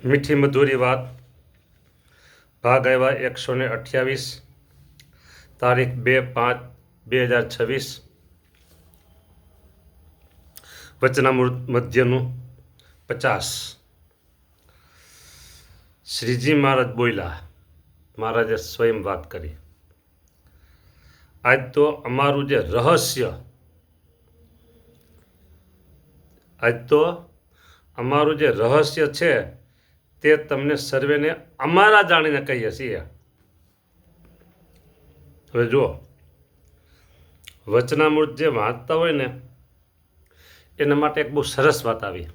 મીઠી મધુરી વાત ભાગ આવ્યા 128 તારીખ 2/5/2026 વચનામૃત મધ્યનું 50 શ્રીજી મહારાજ બોલ્યા. મહારાજે સ્વયં વાત કરી. આજ તો અમારું જે રહસ્ય છે તે તમને સર્વેને અમારા જાણીને કહીએ છીએ. હવે જુઓ, વચનામૃત જે વાંચતા હોય ને એના માટે એક બહુ સરસ વાત આવી.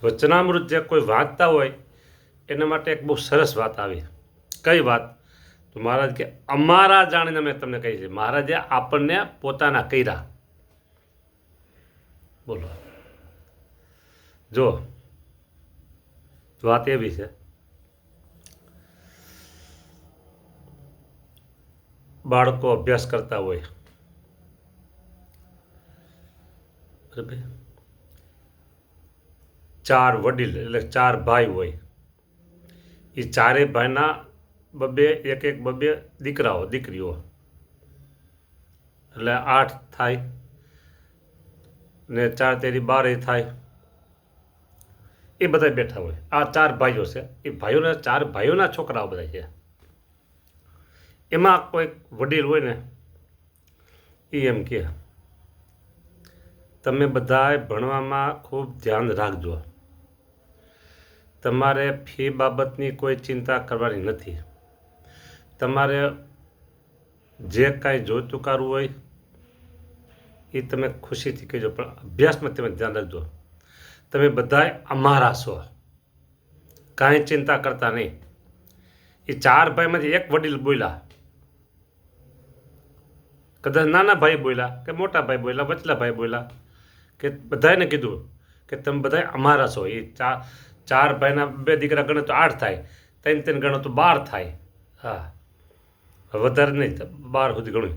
વચનામૃત જે કોઈ વાંચતા હોય એના માટે એક બહુ સરસ વાત આવી. કઈ વાત? તો મહારાજ કે અમારા જાણીને મેં તમને કહી છે. મહારાજે આપણને પોતાના કર્યા. બોલો, જો વાત એવી છે. બાળકો અભ્યાસ કરતા હોય, બરાબર, 4 વડીલ એટલે 4 ભાઈ હોય. એ ચારેય ભાઈના એક દીકરાઓ દીકરીઓ એટલે 8 થાય ને 4 તેરી 12 થાય. એ બધા બેઠા હોય. આ 4 ભાઈઓ છે. એ ભાઈઓના 4 ભાઈઓના છોકરાઓ બધા છે. એમાં કોઈક વડીલ હોય ને એ એમ કે તમે બધાએ ભણવામાં ખૂબ ધ્યાન રાખજો. તમારે ફી બાબતની કોઈ ચિંતા કરવાની નથી. તમારે જે કાંઈ જોઈતું કરવું હોય એ તમે ખુશીથી કહેજો, પણ અભ્યાસમાં તમે ધ્યાન રાખજો. તમે બધાએ અમારા છો, કાંઈ ચિંતા કરતા નહીં. એ 4 ભાઈમાંથી એક વડીલ બોલ્યા. કદાચ નાના ભાઈ બોલ્યા કે મોટા ભાઈ બોલ્યા, વચલા ભાઈ બોલ્યા કે બધાને કીધું કે તમે બધા અમારા છો. એ 4 ભાઈના 2 દીકરા ગણે તો 8 થાય, 3 ગણો તો 12 થાય. હા, વધારે નહીં, 12 સુધી ગણું.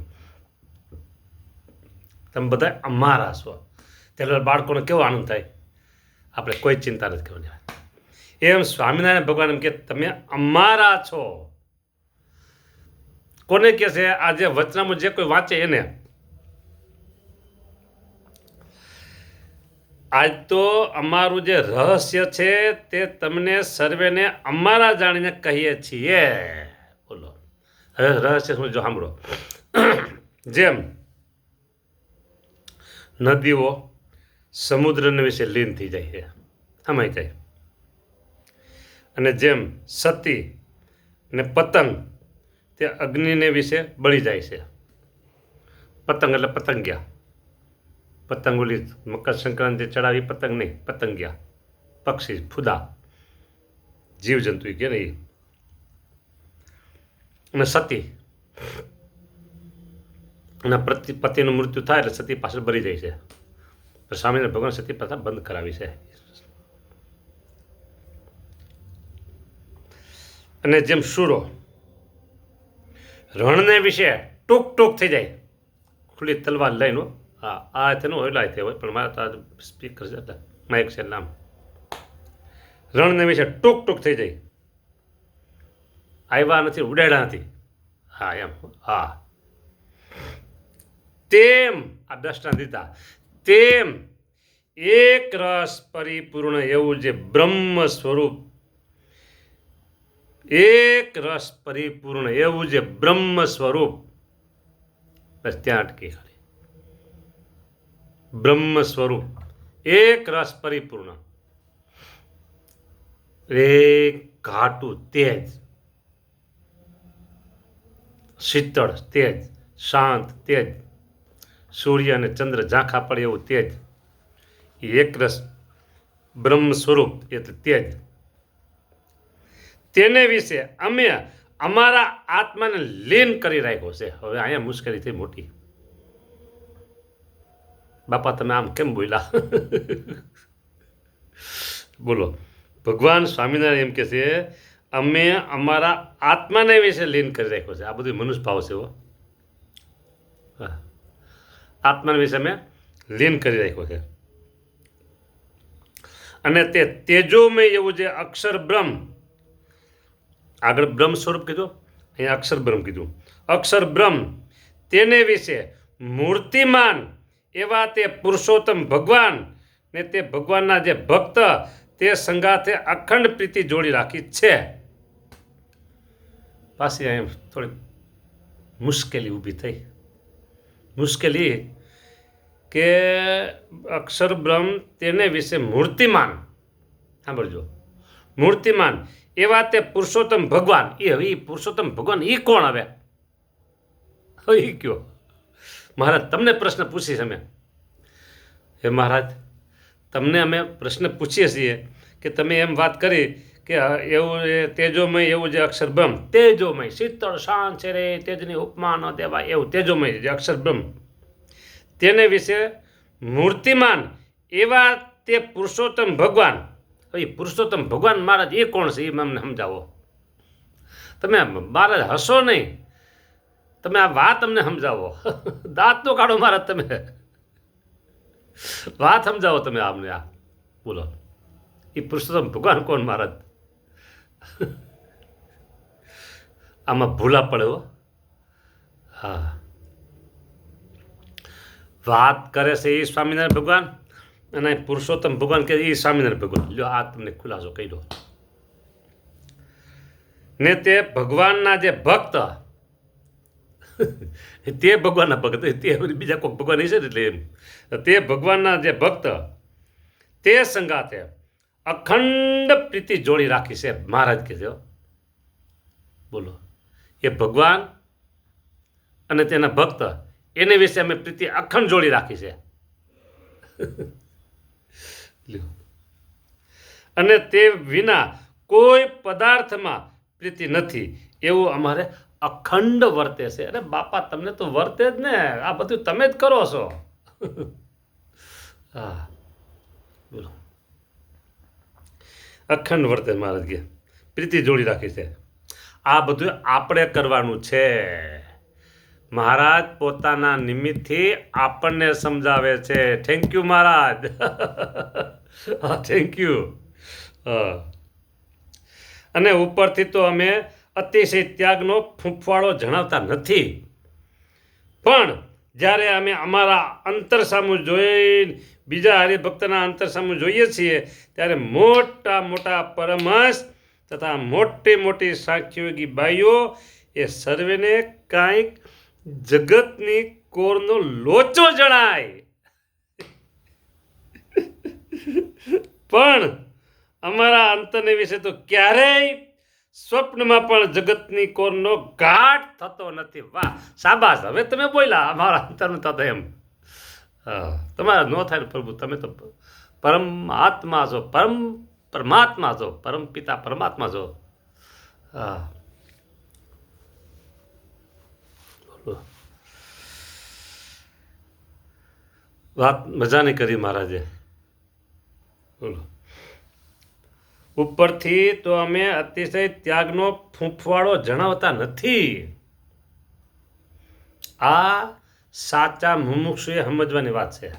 તમે બધા અમારા છો. ત્યારે બાળકોને કેવો આનંદ થાય. આપણે કોઈ ચિંતા નથી કરવાની. એમ સ્વામિનારાયણ ભગવાન એમ કે તમે અમારા છો. કોને કહે છે? આ જે વચનામૃત જે કોઈ વાંચે એને. આજ તો અમારું જે રહસ્ય છે તે તમને સર્વેને અમારા જાણીને કહીએ છીએ. બોલો, હવે રહસ્ય શું? જો સાંભળો. જેમ નદીઓ સમુદ્રને વિશે લીન થઈ જાય છે, સમાઈ જાય, અને જેમ સતી ને પતંગ તે અગ્નિને વિશે બળી જાય છે. પતંગ એટલે પતંગિયા. પતંગ ઓલી મકર સંક્રાંતિ ચડાવી પતંગ નહીં, પતંગિયા, પક્ષી, ફુદા, જીવજંતુ કે ને. અને સતી અને પતિનું મૃત્યુ થાય એટલે સતી પાછળ બળી જાય છે. પણ સ્વામિનારાયણ ભગવાન સતી પ્રથા બંધ કરાવી છે. અને જેમ શૂરો રણને વિશે ટૂંક થઈ જાય, ખુલ્લી તલવાર લઈને. હા, આ તેનું હોય લાય તે હોય, પણ મારા તો સ્પીકર છે એટલે માઇક છે નામ. રણને વિશે ટૂંક થઈ જાય. આવ્યા નથી, ઉડાડ્યા નથી. હા એમ. હા, તેમ આ દ્રષ્ટાંત દીધા. તેમ એક રસ પરિપૂર્ણ એવું જે બ્રહ્મ સ્વરૂપ, એક રસ પરિપૂર્ણ એવું જે બ્રહ્મ સ્વરૂપ, બસ ત્યાં અટકી. ખાલી બ્રહ્મ સ્વરૂપ, એક રસ પરિપૂર્ણ, એક ઘાટું તેજ, શીતળ તેજ, શાંત તેજ, સૂર્ય અને ચંદ્ર ઝાંખા પડે એવું તેજ. એક રસ બ્રહ્મ સ્વરૂપ એટલે તેજ. તેને વિશે અમે અમારા આત્માને લીન કરી રાખ્યો છે. હવે અહીંયા મુશ્કેલી થઈ મોટી. બાપા તમે આમ કેમ બોલ્યા? બોલો, ભગવાન સ્વામિનારાયણ એમ કે છે અમે અમારા આત્માને વિશે લીન કરી રાખ્યો છે. આ બધું મનુષ્ય ભાવ છે. આત્માને વિશે અમે લીન કરી રાખ્યો છે. અને તે તેજોમય એવું જે અક્ષર બ્રહ્મ, આગળ બ્રહ્મ સ્વરૂપ કીધું, અહીંયા અક્ષર બ્રહ્મ કીધું, અક્ષર બ્રહ્મ તેને વિશે મૂર્તિમાન એવા તે પુરુષોત્તમ ભગવાન ને તે ભગવાનના જે ભક્ત તે સંગાથે અખંડ પ્રીતિ જોડી રાખી છે. પાછી અહીંયા થોડી મુશ્કેલી ઊભી થઈ. મુશ્કેલી કે અક્ષર બ્રહ્મ તેને વિશે મૂર્તિમાન, સાંભળજો, મૂર્તિમાન એવા તે પુરુષોત્તમ ભગવાન, એ પુરુષોત્તમ ભગવાન એ કોણ આવે? એ કયો મહારાજ, તમને પ્રશ્ન પૂછીશ અમે. હે મહારાજ, તમને અમે પ્રશ્ન પૂછીએ છીએ કે તમે એમ વાત કરી કે એવું તેજોમય એવું જે અક્ષર બ્રહ્મ, તેજોમય, શીતળ શાંત છે રે, તેજની ઉપમા ન દેવાય એવું તેજોમય જે અક્ષર બ્રહ્મ, તેને વિશે મૂર્તિમાન એવા તે પુરુષોત્તમ ભગવાન. એ પુરુષોત્તમ ભગવાન મહારાજ એ કોણ છે? એ અમને સમજાવો. તમે મહારાજ હસો નહીં, તમે આ વાત અમને સમજાવો. દાંત નો કાઢો મહારાજ, તમે વાત સમજાવો. તમે અમને આ બોલો, એ પુરુષોત્તમ ભગવાન કોણ મહારાજ? આમાં ભૂલા પડે હો. હા, વાત કરે છે એ સ્વામિનારાયણ ભગવાન અને પુરુષોત્તમ ભગવાન કે એ સ્વામિનારાયણ ભગવાન. લ્યો, આ તમને ખુલાસો કહી દો. ને તે ભગવાનના જે ભક્ત, તે ભગવાનના ભક્ત, તે બીજા કોઈ ભગવાન છે ને, એટલે એમ તે ભગવાનના જે ભક્ત તે સંગાથે અખંડ પ્રીતિ જોડી રાખી છે. મહારાજ કહે છે, બોલો, એ ભગવાન અને તેના ભક્ત એને વિશે અમે પ્રીતિ અખંડ જોડી રાખી છે. અને તે વિના કોઈ પદાર્થમાં પ્રીતિ નથી એવું અમારે અખંડ વર્તે છે. અરે બાપા, તમને તો વર્તે જ ને, આ બધું તમે જ કરો છો. હા, બોલો, અખંડ વર્તે મહારાજ કે પ્રીતિ જોડી રાખી છે. આ બધું આપણે કરવાનું છે. મહારાજ પોતાના નિમિત્તથી આપણને સમજાવે છે. થેન્ક યુ મહારાજ. હા, થેન્ક યુ. અને ઉપરથી તો અમે અતિશય ત્યાગનો ફૂંફાળો જણાવતા નથી, પણ જ્યારે અમે અમારા અંતર સામું જોઈ બીજા હરિભક્તના અંતર સામું જોઈએ છીએ ત્યારે મોટા મોટા પરમહંસ તથા મોટી મોટી સાંખ્યોગી બાઈઓ એ સર્વેને કાંઈક જગતની કોરનો લોચો જણાય, પણ અમારા અંતરને વિશે તો ક્યારેય સ્વપ્નમાં પણ જગતની કોરનો ઘાટ થતો નથી. વાહ, શાબાશ. હવે તમે બોલ્યા, અમારા અંતરનું થતો એમ. તમારા ન થાય પ્રભુ, તમે તો પરમાત્મા છો, પરમાત્મા છો, પરમ પિતા પરમાત્મા છો. હા, વાત મજાની કરી મહારાજે. બોલો, ઉપરથી તો અમે અતિશય ત્યાગનો ફૂંફવાળો જણાવતા નથી. આ સાચા મુમુક્ષુએ સમજવાની વાત છે.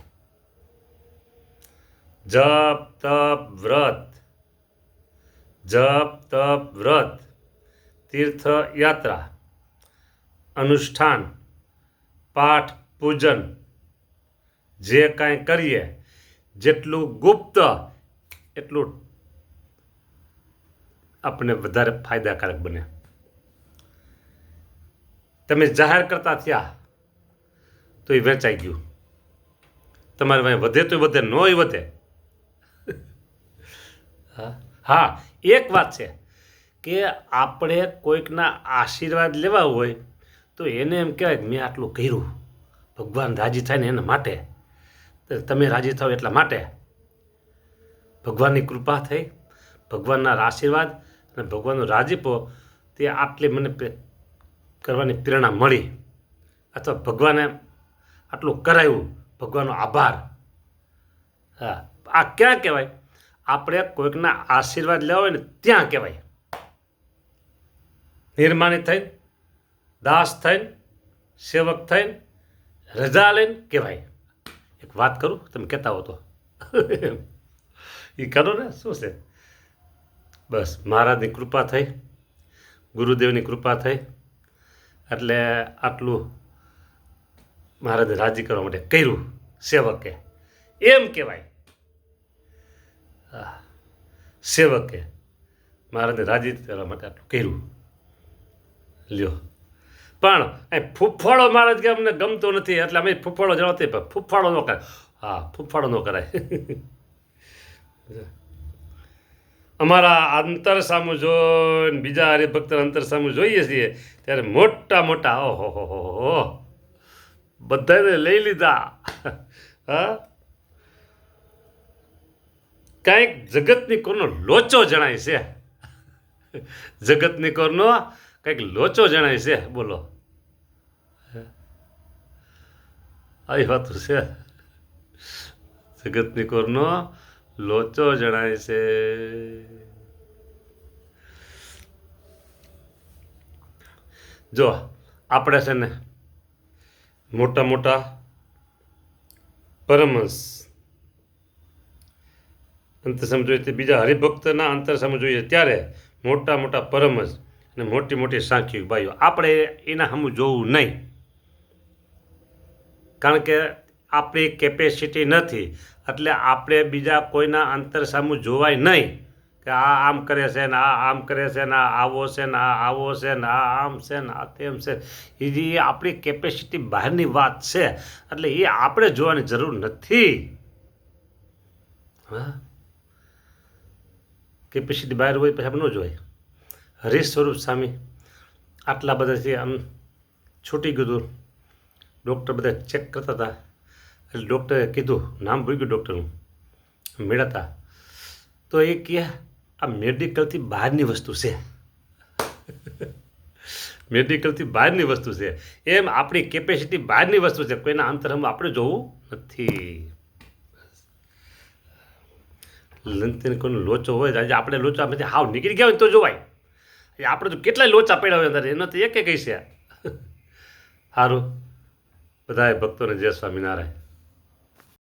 જપ તપ વ્રત, જપ તપ વ્રત, તીર્થ યાત્રા, અનુષ્ઠાન, પાઠ પૂજન જે કાંઈ કરીએ, જેટલું ગુપ્ત એટલું આપણને વધારે ફાયદાકારક બને. તમે જાહેર કરતા થયા તો એ વેચાઈ ગયું. તમારે ભાઈ વધે તો વધે, નોય વધે. હા, એક વાત છે કે આપણે કોઈકના આશીર્વાદ લેવા હોય તો એને એમ કહેવાય કે મેં આટલું કર્યું, ભગવાન રાજી થાય ને એના માટે, તમે રાજી થાવ એટલા માટે. ભગવાનની કૃપા થઈ, ભગવાનના આશીર્વાદ અને ભગવાનનો રાજીપો, તે આટલી મને કરવાની પ્રેરણા મળી, અથવા ભગવાને આટલું કરાવ્યું, ભગવાનનો આભાર. હા, આ ક્યાં કહેવાય? આપણે કોઈકના આશીર્વાદ લેવા હોય ને ત્યાં કહેવાય. નિર્માણી થઈને, દાસ થઈને, સેવક થઈને, રજા લઈને કહેવાય. એક વાત કરું, તમે કહેતા હો તો એ કરો ને, શું છે. બસ મહારાજની કૃપા થઈ, ગુરુદેવની કૃપા થઈ, એટલે આટલું મહારાજે રાજી કરવા માટે કર્યું સેવકે, એમ કહેવાય. સેવકે મહારાજને રાજી કરવા માટે આટલું કર્યું. લ્યો, પણ અહીં ફૂફાડો મહારાજ કે અમને ગમતો નથી, એટલે અમે ફૂફાડો જણાવતી, પણ ફૂફાડો ન કરાય. હા, ફૂફાડો ન કરાય. અમારા અંતર સામું જોઈને બીજા હરિભક્ત અંતર સામું જોઈએ છીએ ત્યારે મોટા મોટા ઓહો હો બધાને લઈ લીધા. હા, કાંઈક જગતની કોરનો લોચો જણાય છે. જગતની કોરનો કંઈક લોચો જણાય છે. બોલો, આવી વાત છે. જગતની કોરનો લોચો જણાય છે. જો આપણે છે ને મોટા મોટા પરમહંસ અંતર સામે જોઈએ, બીજા હરિભક્તના અંતર સામે જોઈએ ત્યારે મોટા મોટા પરમહંસ અને મોટી મોટી સાંખ્યિક ભાઈઓ, આપણે એના સામું જોવું નહીં. કારણ કે આપણી કેપેસિટી નથી, એટલે આપણે બીજા કોઈના અંતર સામું જોવાય નહીં કે આ આમ કરે છે ને આ આમ કરે છે ને આ આવો છે ને આ આવો છે ને આ આમ છે ને આ તેમ છે. એ આપણી કેપેસિટી બહારની વાત છે, એટલે એ આપણે જોવાની જરૂર નથી. હા, કેપેસિટી બહાર હોય પછી આપણે ન જોવાય. હરીશ સ્વરૂપ સ્વામી આટલા બધાથી આમ છૂટી ગયું. ડૉક્ટર બધા ચેક કરતા હતા, એટલે ડૉક્ટરે કીધું, નામ ભૂલી ગયું ડૉક્ટરનું, મેળાતા, તો એ કહે આ મેડિકલથી બહારની વસ્તુ છે. મેડિકલથી બહારની વસ્તુ છે, એમ આપણી કેપેસિટી બહારની વસ્તુ છે. કોઈના અંતરમાં આપણે જોવું નથી. લંતન કોઈનો લોચો હોય, આજે આપણે લોચામાંથી હાવ નીકળી ગયા હોય તો જોવાય. આપણે તો કેટલાય લોચા પડ્યા હોય અંદર, એનો તો એક કઈ છે. સારું, બધાએ ભક્તોને જય સ્વામિનારાયણ.